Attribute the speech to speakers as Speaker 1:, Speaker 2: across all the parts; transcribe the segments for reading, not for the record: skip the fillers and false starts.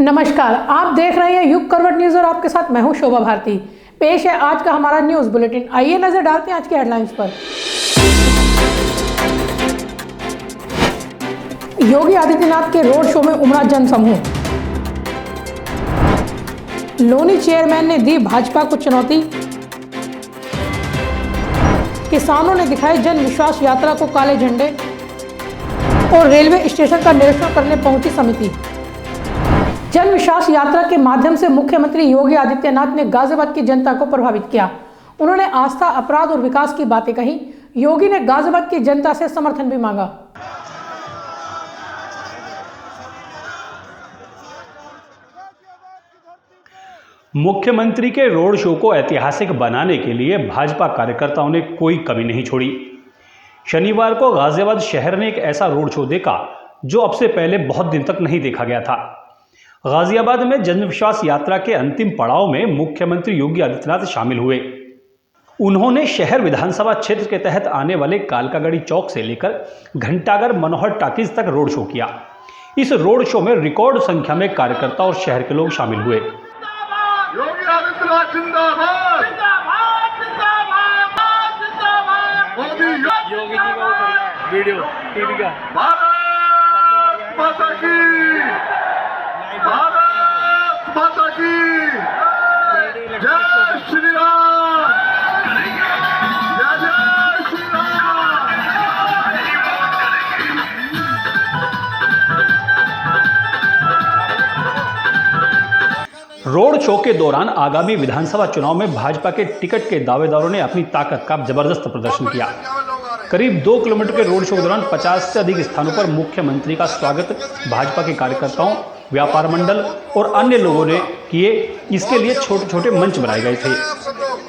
Speaker 1: नमस्कार, आप देख रहे हैं युग करवट न्यूज और आपके साथ मैं हूं शोभा भारती। पेश है आज का हमारा न्यूज बुलेटिन। आइए नजर डालते हैं आज की हेडलाइंस पर। योगी आदित्यनाथ के रोड शो में उमड़ा जनसमूह। लोनी चेयरमैन ने दी भाजपा को चुनौती। किसानों ने दिखाए जन विश्वास यात्रा को काले झंडे। और रेलवे स्टेशन का निरीक्षण करने पहुंची समिति। जन विश्वास यात्रा के माध्यम से मुख्यमंत्री योगी आदित्यनाथ ने गाजियाबाद की जनता को प्रभावित किया। उन्होंने आस्था, अपराध और विकास की बातें कही। योगी ने गाजियाबाद की जनता से समर्थन भी मांगा।
Speaker 2: मुख्यमंत्री के रोड शो को ऐतिहासिक बनाने के लिए भाजपा कार्यकर्ताओं ने कोई कमी नहीं छोड़ी। शनिवार को गाजियाबाद शहर ने एक ऐसा रोड शो देखा जो अब से पहले बहुत दिन तक नहीं देखा गया था। गाजियाबाद में जनविश्वास यात्रा के अंतिम पड़ाव में मुख्यमंत्री योगी आदित्यनाथ शामिल हुए। उन्होंने शहर विधानसभा क्षेत्र के तहत आने वाले कालकागढ़ी चौक से लेकर घंटाघर मनोहर टाकीज तक रोड शो किया। इस रोड शो में रिकॉर्ड संख्या में कार्यकर्ता और शहर के लोग शामिल हुए।
Speaker 3: योगी आदित्यनाथ जिंदाबाद, जिंदाबाद, जिंदाबाद, जिंदाबाद। मोदी योगी जी का वीडियो टीवी का। भारत माता की, भारत माता की जय श्री राम, जय जय श्री राम।
Speaker 2: रोड शो के दौरान आगामी विधानसभा चुनाव में भाजपा के टिकट के दावेदारों ने अपनी ताकत का जबरदस्त प्रदर्शन किया। करीब 2 किलोमीटर के रोड शो के दौरान 50 से अधिक स्थानों पर मुख्यमंत्री का स्वागत भाजपा के कार्यकर्ताओं, व्यापार मंडल और अन्य लोगों ने किए। इसके लिए छोटे छोटे मंच बनाए गए थे।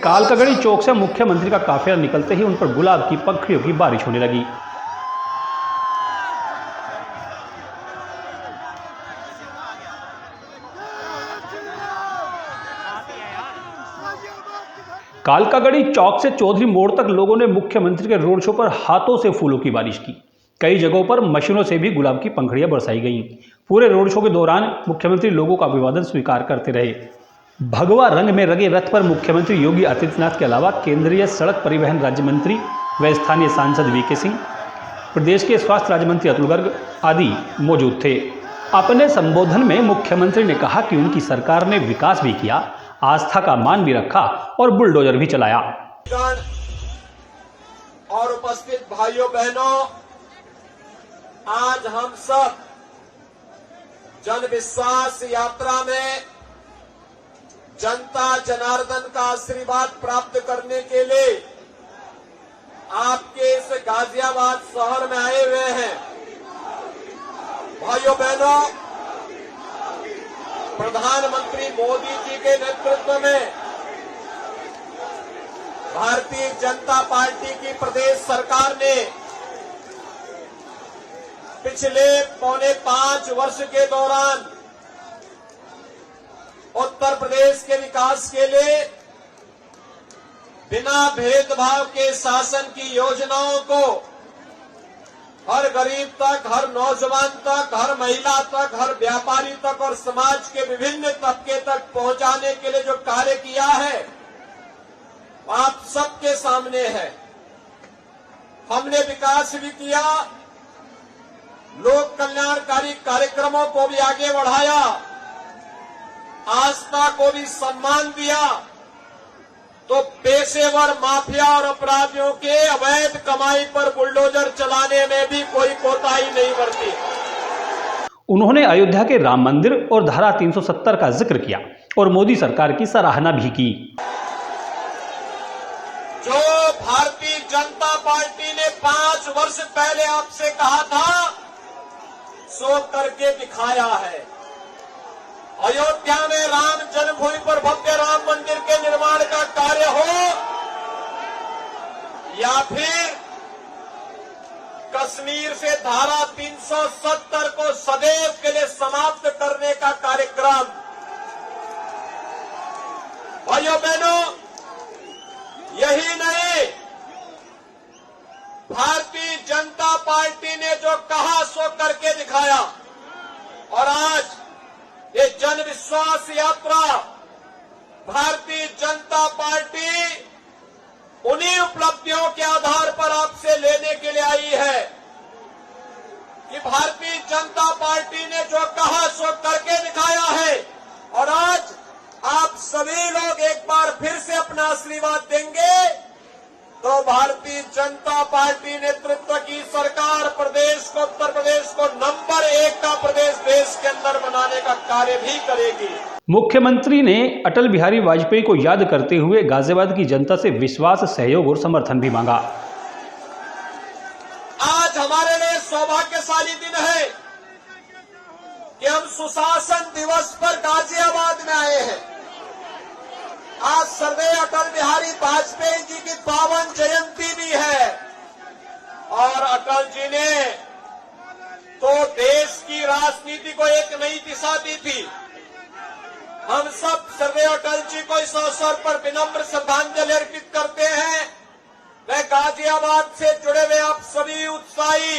Speaker 2: कालकागढ़ी चौक से मुख्यमंत्री का काफिला निकलते ही उन पर गुलाब की पंखुड़ियों की बारिश होने लगी। कालकागढ़ी चौक से चौधरी मोड़ तक लोगों ने मुख्यमंत्री के रोड शो पर हाथों से फूलों की बारिश की। कई जगहों पर मशीनों से भी गुलाब की पंखुड़ियां बरसाई गईं। पूरे रोड शो के दौरान मुख्यमंत्री लोगों का अभिवादन स्वीकार करते रहे। भगवा रंग में रंगे रथ पर मुख्यमंत्री योगी आदित्यनाथ के अलावा केंद्रीय सड़क परिवहन राज्य मंत्री व स्थानीय सांसद वीके सिंह, प्रदेश के स्वास्थ्य राज्य मंत्री अतुल गर्ग आदि मौजूद थे। अपने संबोधन में मुख्यमंत्री ने कहा कि उनकी सरकार ने विकास भी किया, आस्था का मान भी रखा और बुलडोजर भी चलाया।
Speaker 4: और उपस्थित भाइयों बहनों, आज हम सब जन विश्वास यात्रा में जनता जनार्दन का आशीर्वाद प्राप्त करने के लिए आपके इस गाजियाबाद शहर में आए हुए हैं। भाइयों बहनों, प्रधानमंत्री मोदी जी के नेतृत्व में भारतीय जनता पार्टी की प्रदेश सरकार ने पिछले 4.5 वर्ष के दौरान उत्तर प्रदेश के विकास के लिए बिना भेदभाव के शासन की योजनाओं को हर गरीब तक, हर नौजवान तक, हर महिला तक, हर व्यापारी तक और समाज के विभिन्न तबके तक पहुंचाने के लिए जो कार्य किया है आप सबके सामने है। हमने विकास भी किया, लोक कल्याणकारी कार्यक्रमों को भी आगे बढ़ाया, आस्था को भी सम्मान दिया, तो पेशेवर माफिया और अपराधियों के अवैध कमाई पर बुलडोजर चलाने में भी कोई कोताही नहीं बरती।
Speaker 2: उन्होंने अयोध्या के राम मंदिर और धारा 370 का जिक्र किया और मोदी सरकार की सराहना भी की।
Speaker 4: जो भारतीय जनता पार्टी ने 5 वर्ष पहले आपसे कहा था, सो करके दिखाया है। अयोध्या में राम जन्मभूमि पर भव्य राम मंदिर के निर्माण का कार्य हो या फिर कश्मीर से धारा 370 को सदैव के लिए समाप्त करने का कार्यक्रम। भाइयों बहनों, यही नहीं, भारतीय जनता पार्टी ने जो कहा सो करके दिखाया और आज ये जन विश्वास यात्रा भारतीय जनता पार्टी उन्हीं उपलब्धियों के आधार पर आपसे लेने के लिए आई है कि भारतीय जनता पार्टी ने जो कहा सो करके दिखाया है और आज आप सभी लोग एक बार फिर से अपना आशीर्वाद देंगे तो भारतीय जनता पार्टी नेतृत्व की सरकार प्रदेश को, उत्तर प्रदेश को नंबर 1 का प्रदेश देश के अंदर बनाने का कार्य भी करेगी।
Speaker 2: मुख्यमंत्री ने अटल बिहारी वाजपेयी को याद करते हुए गाजियाबाद की जनता से विश्वास, सहयोग और समर्थन भी मांगा।
Speaker 4: आज हमारे लिए सौभाग्यशाली दिन है कि हम सुशासन दिवस पर गाजियाबाद में आए हैं। आज सरदार अटल बिहारी वाजपेयी जी की पावन जयंती भी है और अटल जी ने तो देश की राजनीति को एक नई दिशा दी थी। हम सब सरदार अटल जी को इस अवसर पर विनम्र श्रद्धांजलि अर्पित करते हैं। मैं गाजियाबाद से जुड़े हुए आप सभी उत्साही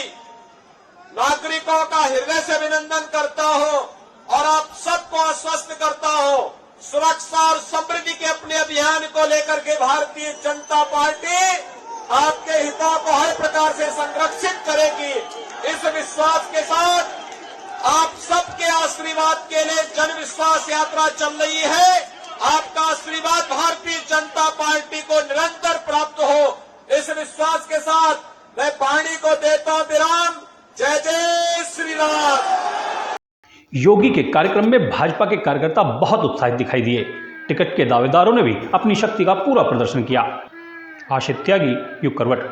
Speaker 4: नागरिकों का हृदय से अभिनंदन करता हूं और आप सबको आश्वस्त करता हूं सुरक्षा और समृद्धि के अपने अभियान को लेकर के भारतीय जनता पार्टी आपके हितों को हर प्रकार से संरक्षित करेगी। इस विश्वास के साथ आप सबके आशीर्वाद के लिए जन विश्वास यात्रा चल रही है। आपका आशीर्वाद भारतीय जनता पार्टी को निरंतर प्राप्त हो, इस विश्वास के साथ मैं वाणी को देता हूं विराम। जय जय श्री राम।
Speaker 2: योगी के कार्यक्रम में भाजपा के कार्यकर्ता बहुत उत्साहित दिखाई दिए। टिकट के दावेदारों ने भी अपनी शक्ति का पूरा प्रदर्शन किया। आशित त्यागी, युग करवट।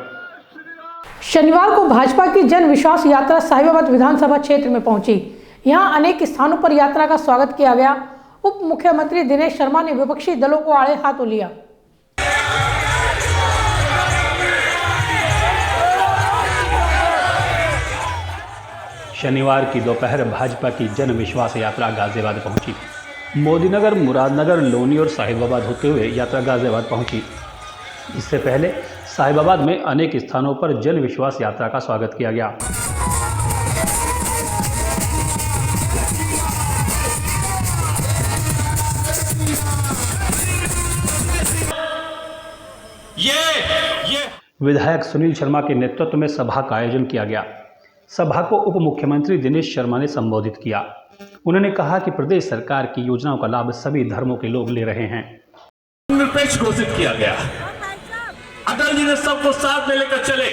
Speaker 1: शनिवार को भाजपा की जन विश्वास यात्रा साहिबाबाद विधानसभा क्षेत्र में पहुंची। यहां अनेक स्थानों पर यात्रा का स्वागत किया गया। उप मुख्यमंत्री दिनेश शर्मा ने विपक्षी दलों को आड़े हाथों लिया।
Speaker 2: शनिवार की दोपहर भाजपा की जन विश्वास यात्रा गाजियाबाद पहुंची। मोदीनगर, मुरादनगर, लोनी और साहिबाबाद होते हुए यात्रा गाजियाबाद पहुंची। इससे पहले साहिबाबाद में अनेक स्थानों पर जन विश्वास यात्रा का स्वागत किया गया। विधायक सुनील शर्मा के नेतृत्व में सभा का आयोजन किया गया। सभा को उप मुख्यमंत्री दिनेश शर्मा ने संबोधित किया। उन्होंने कहा कि प्रदेश सरकार की योजनाओं का लाभ सभी धर्मों के लोग ले रहे हैं।
Speaker 5: निरपेक्ष घोषित किया गया। अटल जी ने सबको साथ में लेकर चले।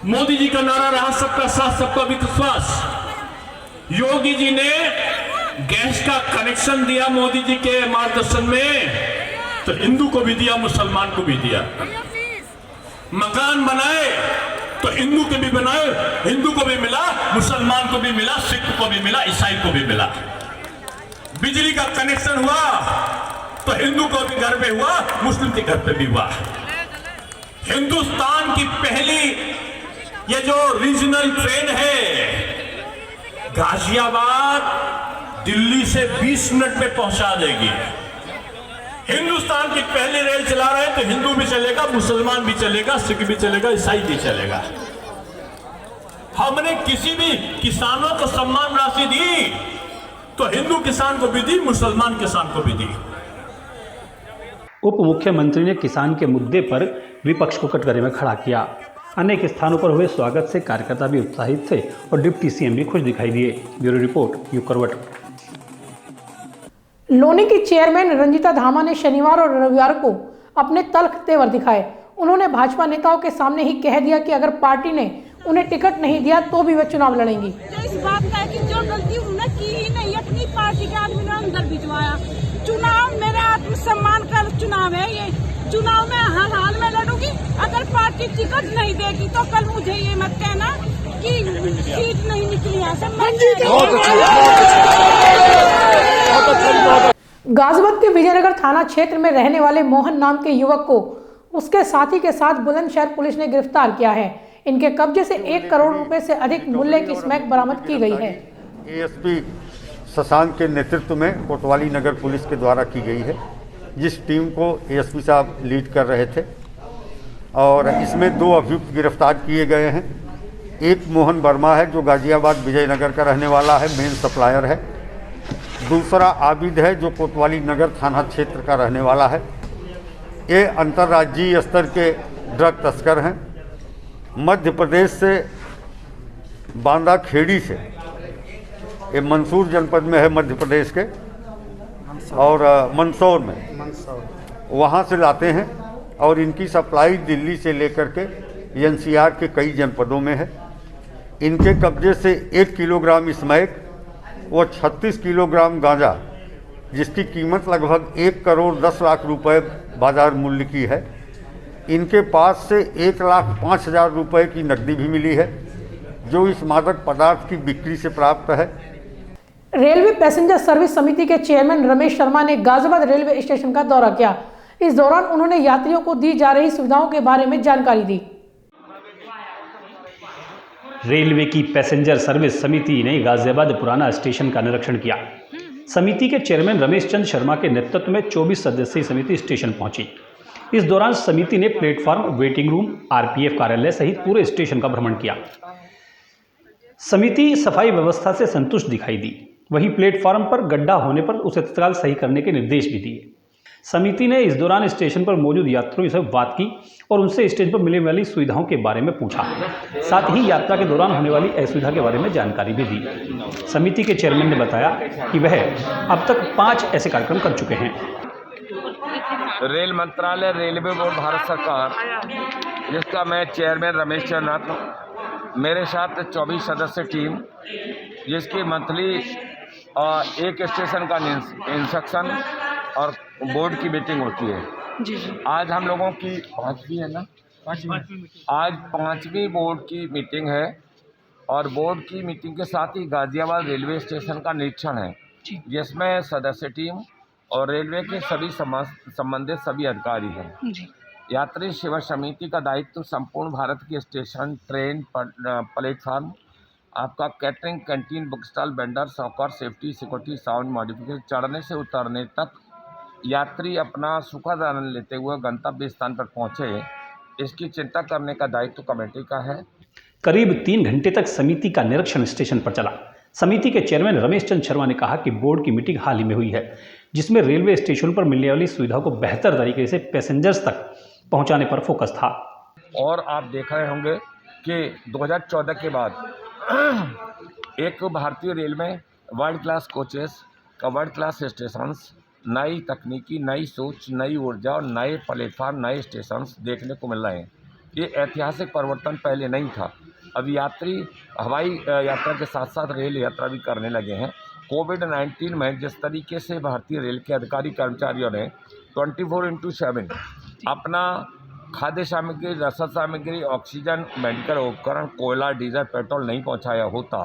Speaker 5: मोदी जी का नारा रहा सबका साथ सबका विश्वास। योगी जी ने गैस का कनेक्शन दिया मोदी जी के मार्गदर्शन में, तो हिंदू को भी दिया, मुसलमान को भी दिया। मकान बनाए तो हिंदू के भी बनाए, हिंदू को भी मिला, मुसलमान को भी मिला, सिख को भी मिला, ईसाई को भी मिला। बिजली का कनेक्शन हुआ तो हिंदू को भी घर पे हुआ, मुस्लिम के घर पे भी हुआ। हिंदुस्तान की पहली ये जो रीजनल ट्रेन है गाजियाबाद दिल्ली से 20 मिनट में पहुंचा देगी। हिंदुस्तान की पहली रेल चला रहे हैं तो हिंदू भी चलेगा, मुसलमान भी चलेगा, सिख भी चलेगा, ईसाई भी चलेगा। हमने किसी भी किसानों को सम्मान राशि दी तो हिंदू किसान को भी दी, मुसलमान किसान को भी दी।
Speaker 2: उप मुख्यमंत्री ने किसान के मुद्दे पर विपक्ष को कटघरे में खड़ा किया। अनेक स्थानों पर हुए स्वागत से कार्यकर्ता भी उत्साहित थे और डिप्टी सीएम भी खुश दिखाई दिए। ब्यूरो रिपोर्ट, युग करवट।
Speaker 1: लोनी की चेयरमैन रंजीता धामा ने शनिवार और रविवार को अपने तल्ख तेवर दिखाए। उन्होंने भाजपा नेताओं के सामने ही कह दिया कि अगर पार्टी ने उन्हें टिकट नहीं दिया तो भी वे चुनाव लड़ेंगी।
Speaker 6: इस बात का है कि जो गलती उन्होंने की ही नहीं, अपनी पार्टी के आदमी ने अंदर भिजवाया। चुनाव मेरे आत्मसम्मान का चुनाव है, ये चुनाव में हर हाल में लड़ूंगी। अगर पार्टी टिकट नहीं देगी तो कल मुझे ये मत कहना कि सीट नहीं निकली है।
Speaker 1: गाजियाबाद के विजयनगर थाना क्षेत्र में रहने वाले मोहन नाम के युवक को उसके साथी के साथ बुलंदशहर पुलिस ने गिरफ्तार किया है। इनके कब्जे से 1 करोड़ रुपए से अधिक मूल्य की स्मैक बरामद की गई है।
Speaker 7: एएसपी शशांक के नेतृत्व में कोतवाली नगर पुलिस के द्वारा की गई है, जिस टीम को एएसपी साहब लीड कर रहे थे। और इसमें 2 अभियुक्त गिरफ्तार किए गए हैं। एक मोहन वर्मा है जो गाजियाबाद विजयनगर का रहने वाला है, मेन सप्लायर है। दूसरा आबिद है जो कोतवाली नगर थाना क्षेत्र का रहने वाला है। ये अंतर्राज्यीय स्तर के ड्रग तस्कर हैं। मध्य प्रदेश से बांदा खेड़ी से, ये मंसूर जनपद में है मध्य प्रदेश के, और मंदसौर में, वहाँ से लाते हैं और इनकी सप्लाई दिल्ली से लेकर के एनसीआर के कई जनपदों में है। इनके कब्जे से 1 किलोग्राम स्मैक व 36 किलोग्राम गांजा, जिसकी कीमत लगभग 1 करोड़ 10 लाख रुपए बाजार मूल्य की है। इनके पास से 1,05,000 रुपए की नकदी भी मिली है, जो इस मादक पदार्थ की बिक्री से प्राप्त है।
Speaker 1: रेलवे पैसेंजर सर्विस समिति के चेयरमैन रमेश शर्मा ने गाजियाबाद रेलवे स्टेशन का दौरा किया। इस दौरान उन्होंने यात्रियों को दी जा रही सुविधाओं के बारे में जानकारी दी।
Speaker 2: रेलवे की पैसेंजर सर्विस समिति ने गाजियाबाद पुराना स्टेशन का निरीक्षण किया। समिति के चेयरमैन रमेश चंद्र शर्मा के नेतृत्व में 24 सदस्यीय समिति स्टेशन पहुंची। इस दौरान समिति ने प्लेटफॉर्म, वेटिंग रूम, आरपीएफ कार्यालय सहित पूरे स्टेशन का भ्रमण किया। समिति सफाई व्यवस्था से संतुष्ट दिखाई दी। वहीं प्लेटफॉर्म पर गड्ढा होने पर उसे तत्काल सही करने के निर्देश भी दिए। समिति ने इस दौरान स्टेशन पर मौजूद यात्रियों से बात की और उनसे स्टेशन पर मिलने वाली सुविधाओं के बारे में पूछा। साथ ही यात्रा के दौरान होने वाली असुविधा के बारे में जानकारी भी दी। समिति के चेयरमैन ने बताया कि वह अब तक 5 ऐसे कार्यक्रम कर चुके हैं।
Speaker 8: रेल मंत्रालय, रेलवे बोर्ड, भारत सरकार, जिसका मैं चेयरमैन रमेश चंद्र, मेरे साथ 24 सदस्य टीम, जिसकी मंथली एक स्टेशन का इंस्पेक्शन और बोर्ड की मीटिंग होती है। आज हम लोगों की पांचवी है ना, आज 5वीं बोर्ड की मीटिंग है और बोर्ड की मीटिंग के साथ ही गाजियाबाद रेलवे स्टेशन का निरीक्षण है, जिसमें सदस्य टीम और रेलवे के सभी संबंधित सभी अधिकारी हैं। यात्री सेवा समिति का दायित्व संपूर्ण भारत के स्टेशन, ट्रेन, प्लेटफार्म, आपका catering, canteen, book stall, vendor, soccer, safety, security, sound modification, चढ़ने से उतरने तक यात्री अपना सुखद आनंद लेते हुए गंतव्य स्थान पर पहुंचे, इसकी चिंता करने का दायित्व कमेटी का है।
Speaker 2: करीब 3 घंटे तक समिति का निरीक्षण स्टेशन पर चला। समिति के चेयरमैन रमेश चंद्र शर्मा ने कहा कि बोर्ड की मीटिंग हाल ही में हुई है, जिसमें रेलवे स्टेशन पर मिलने वाली सुविधा को बेहतर तरीके से पैसेंजर्स तक पहुंचाने पर फोकस था।
Speaker 8: और आप देख रहे होंगे कि 2014 के बाद एक भारतीय रेल में वर्ल्ड क्लास कोचेस का, वर्ल्ड क्लास स्टेशंस, नई तकनीकी, नई सोच, नई ऊर्जा और नए प्लेटफार्म, नए स्टेशंस देखने को मिल रहे हैं। ये ऐतिहासिक परिवर्तन पहले नहीं था। अब यात्री हवाई यात्रा के साथ साथ रेल यात्रा भी करने लगे हैं। कोविड-19 में जिस तरीके से भारतीय रेल के अधिकारी कर्मचारियों ने 24/7 अपना खाद्य सामग्री, रसद सामग्री, ऑक्सीजन, मेडिकल उपकरण, कोयला, डीजल, पेट्रोल नहीं पहुंचाया होता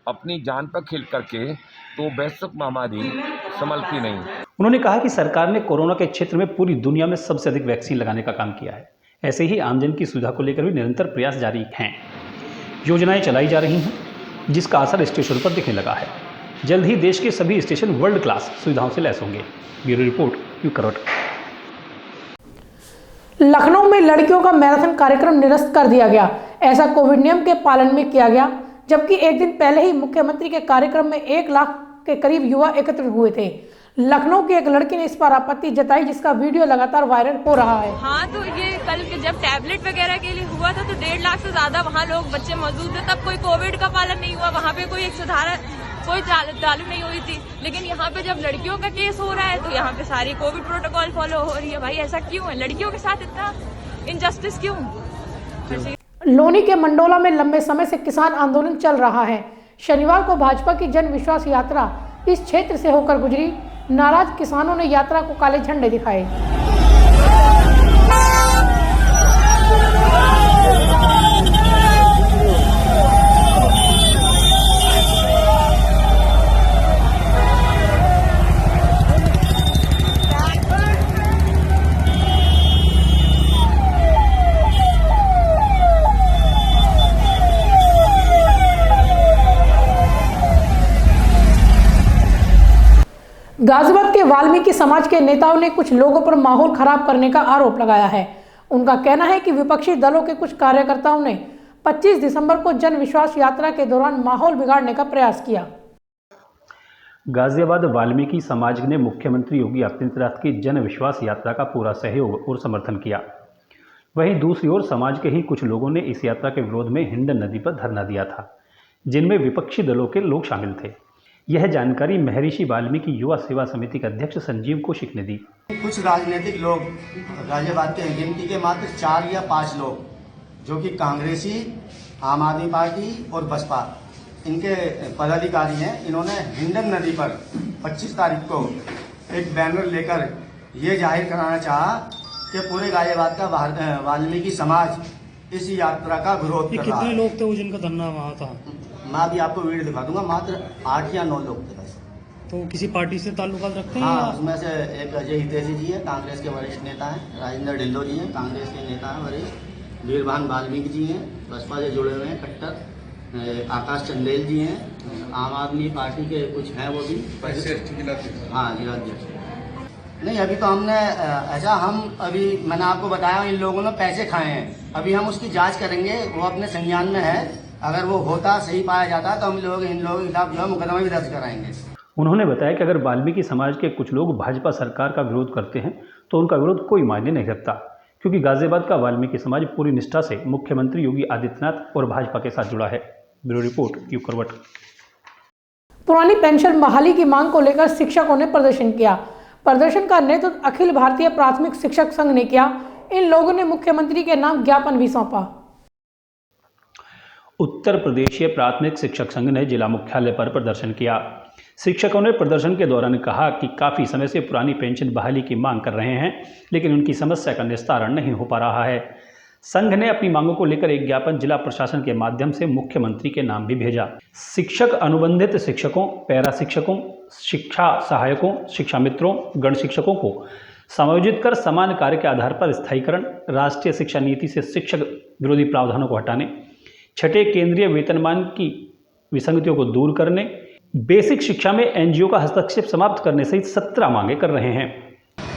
Speaker 8: अपनी जान पर खेल करके, तो वैश्विक महामारी संभलती नहीं।
Speaker 2: उन्होंने कहा कि सरकार ने कोरोना के क्षेत्र में पूरी दुनिया में सबसे अधिक वैक्सीन लगाने का काम किया है। ऐसे ही आमजन की सुविधा को लेकर भी निरंतर प्रयास जारी हैं। योजनाएं चलाई जा रही हैं, जिसका असर स्टेशन पर दिखने लगा है। जल्द ही देश के सभी स्टेशन वर्ल्ड क्लास सुविधाओं से लैस होंगे। ब्यूरो रिपोर्ट, यू करवट।
Speaker 1: लखनऊ में लड़कियों का मैराथन कार्यक्रम निरस्त कर दिया गया। ऐसा कोविड नियम के पालन में किया गया, जबकि एक दिन पहले ही मुख्यमंत्री के कार्यक्रम में 1 लाख के करीब युवा एकत्रित हुए थे। लखनऊ की एक लड़की ने इस पर आपत्ति जताई, जिसका वीडियो लगातार वायरल हो रहा है।
Speaker 9: हाँ, तो ये कल जब टैबलेट वगैरह के लिए हुआ था तो 1.5 लाख से ज्यादा वहाँ लोग बच्चे मौजूद थे। तब कोई कोविड का पालन नहीं हुआ, वहाँ पे कोई कोई चालू नहीं हुई थी। लेकिन यहाँ पे जब लड़कियों का केस हो रहा है तो यहाँ पे सारी कोविड प्रोटोकॉल फॉलो हो रही है। भाई ऐसा क्यों है? लड़कियों के साथ इतना इनजस्टिस क्यों?
Speaker 1: लोनी के मंडोला में लंबे समय से किसान आंदोलन चल रहा है। शनिवार को भाजपा की जन विश्वास यात्रा इस क्षेत्र से होकर गुजरी। नाराज किसानों ने यात्रा को काले झंडे दिखाए। गाजियाबाद के वाल्मीकि समाज के नेताओं ने कुछ लोगों पर माहौल खराब करने का आरोप लगाया है। उनका कहना है कि विपक्षी दलों के कुछ कार्यकर्ताओं ने 25 दिसंबर को जन विश्वास यात्रा के दौरान माहौल बिगाड़ने का प्रयास किया।
Speaker 2: गाजियाबाद वाल्मीकि समाज ने मुख्यमंत्री योगी आदित्यनाथ की जन विश्वास यात्रा का पूरा सहयोग और समर्थन किया। वहीं दूसरी ओर समाज के ही कुछ लोगों ने इस यात्रा के विरोध में हिंडन नदी पर धरना दिया था, जिनमें विपक्षी दलों के लोग शामिल थे। यह जानकारी महर्षि वाल्मीकि युवा सेवा समिति के अध्यक्ष संजीव कौशिक ने दी।
Speaker 10: कुछ राजनीतिक लोग गाजियाबाद के गिनती के मात्र 4 या 5 लोग, जो कि कांग्रेसी, आम आदमी पार्टी और बसपा इनके पदाधिकारी हैं, इन्होंने हिंडन नदी पर 25 तारीख को एक बैनर लेकर ये जाहिर कराना चाहा कि पूरे गाजियाबाद का वाल्मीकि समाज इस यात्रा का विरोध कर रहा है।
Speaker 11: कितने लोग थे जिनका धरना वहाँ था?
Speaker 10: मैं अभी आपको वीडियो दिखा दूंगा, मात्र 8 या 9 लोग थे बस।
Speaker 11: तो किसी पार्टी से ताल्लुकात रखते हैं?
Speaker 10: हाँ, उसमें से एक अजय हितेशी जी है, कांग्रेस के वरिष्ठ नेता हैं, राजेंद्र ढिल्लो जी हैं, कांग्रेस के नेता हैं वरिष्ठ, वीरभान वाल्मीकि जी हैं, बसपा से जुड़े हुए हैं कट्टर, आकाश चंदेल जी हैं, आम आदमी पार्टी के कुछ हैं वो भी, हाँ जिलाध्यक्ष। नहीं, अभी तो हमने ऐसा अभी मैंने आपको बताया इन लोगों ने पैसे खाए हैं, अभी हम उसकी जांच करेंगे, वो अपने संज्ञान में है। अगर वो होता सही पाया जाता तो हम लोग इन लोगों के खिलाफ जो है मुकदमा भी दर्ज कराएंगे।
Speaker 2: उन्होंने बताया कि अगर वाल्मीकि समाज के कुछ लोग भाजपा सरकार का विरोध करते हैं तो उनका विरोध कोई मायने नहीं रखता, क्योंकि गाजियाबाद का वाल्मीकि समाज पूरी निष्ठा से मुख्यमंत्री योगी आदित्यनाथ और भाजपा के साथ जुड़ा है। ब्यूरो रिपोर्ट, यू करवट।
Speaker 1: पुरानी पेंशन बहाली की मांग को लेकर शिक्षकों ने प्रदर्शन किया। प्रदर्शन का नेतृत्व अखिल भारतीय प्राथमिक शिक्षक संघ ने किया। इन लोगों ने मुख्यमंत्री के नाम ज्ञापन भी सौंपा।
Speaker 2: उत्तर प्रदेशीय प्राथमिक शिक्षक संघ ने जिला मुख्यालय पर प्रदर्शन किया। शिक्षकों ने प्रदर्शन के दौरान कहा कि काफ़ी समय से पुरानी पेंशन बहाली की मांग कर रहे हैं, लेकिन उनकी समस्या का निस्तारण नहीं हो पा रहा है। संघ ने अपनी मांगों को लेकर एक ज्ञापन जिला प्रशासन के माध्यम से मुख्यमंत्री के नाम भी भेजा। शिक्षक अनुबंधित शिक्षकों, पैरा शिक्षकों, शिक्षा सहायकों, शिक्षा मित्रों, गण शिक्षकों को समायोजित कर समान कार्य के आधार पर स्थायीकरण, राष्ट्रीय शिक्षा नीति से शिक्षक विरोधी प्रावधानों को हटाने, छठे केंद्रीय वेतनमान की विसंगतियों को दूर करने, बेसिक शिक्षा में एनजीओ का हस्तक्षेप समाप्त करने सहित 17 मांगे कर रहे हैं।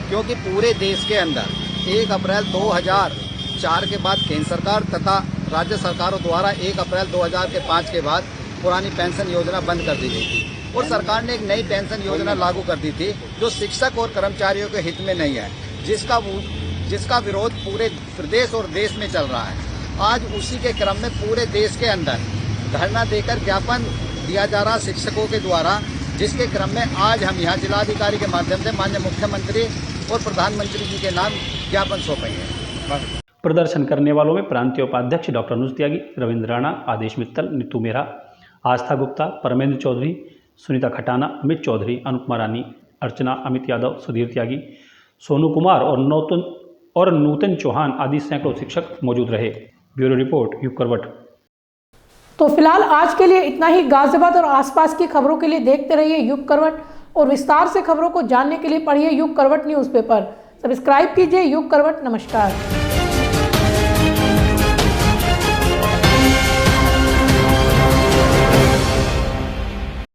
Speaker 12: क्योंकि पूरे देश के अंदर 1 अप्रैल 2004 के बाद केंद्र सरकार तथा राज्य सरकारों द्वारा 1 अप्रैल 2005 के बाद पुरानी पेंशन योजना बंद कर दी गई थी और सरकार ने एक नई पेंशन योजना लागू कर दी थी जो शिक्षक और कर्मचारियों के हित में नहीं है, जिसका विरोध पूरे प्रदेश और देश में चल रहा है। आज उसी के क्रम में पूरे देश के अंदर धरना देकर ज्ञापन दिया जा रहा शिक्षकों के द्वारा, जिसके क्रम में आज हम यहाँ जिलाधिकारी के माध्यम से माननीय मुख्यमंत्री और प्रधानमंत्री जी के नाम ज्ञापन सौंपेंगे।
Speaker 2: प्रदर्शन करने वालों में प्रांतीय उपाध्यक्ष डॉक्टर अनुज त्यागी, रविंद्र राणा, आदेश मित्तल, नीतू मेहरा, आस्था गुप्ता, परमेंद्र चौधरी, सुनीता खटाना, अमित चौधरी, अनुपमा रानी, अर्चना, अमित यादव, सुधीर त्यागी, सोनू कुमार और नूतन चौहान आदि सैकड़ों शिक्षक मौजूद रहे। ब्यूरो रिपोर्ट, युग करवट।
Speaker 1: तो फिलहाल आज के लिए इतना ही। गाजियाबाद और आसपास की खबरों के लिए देखते रहिए युग करवट और विस्तार से खबरों को जानने के लिए पढ़िए युग करवट न्यूज़पेपर। सब्सक्राइब कीजिए युग करवट। नमस्कार।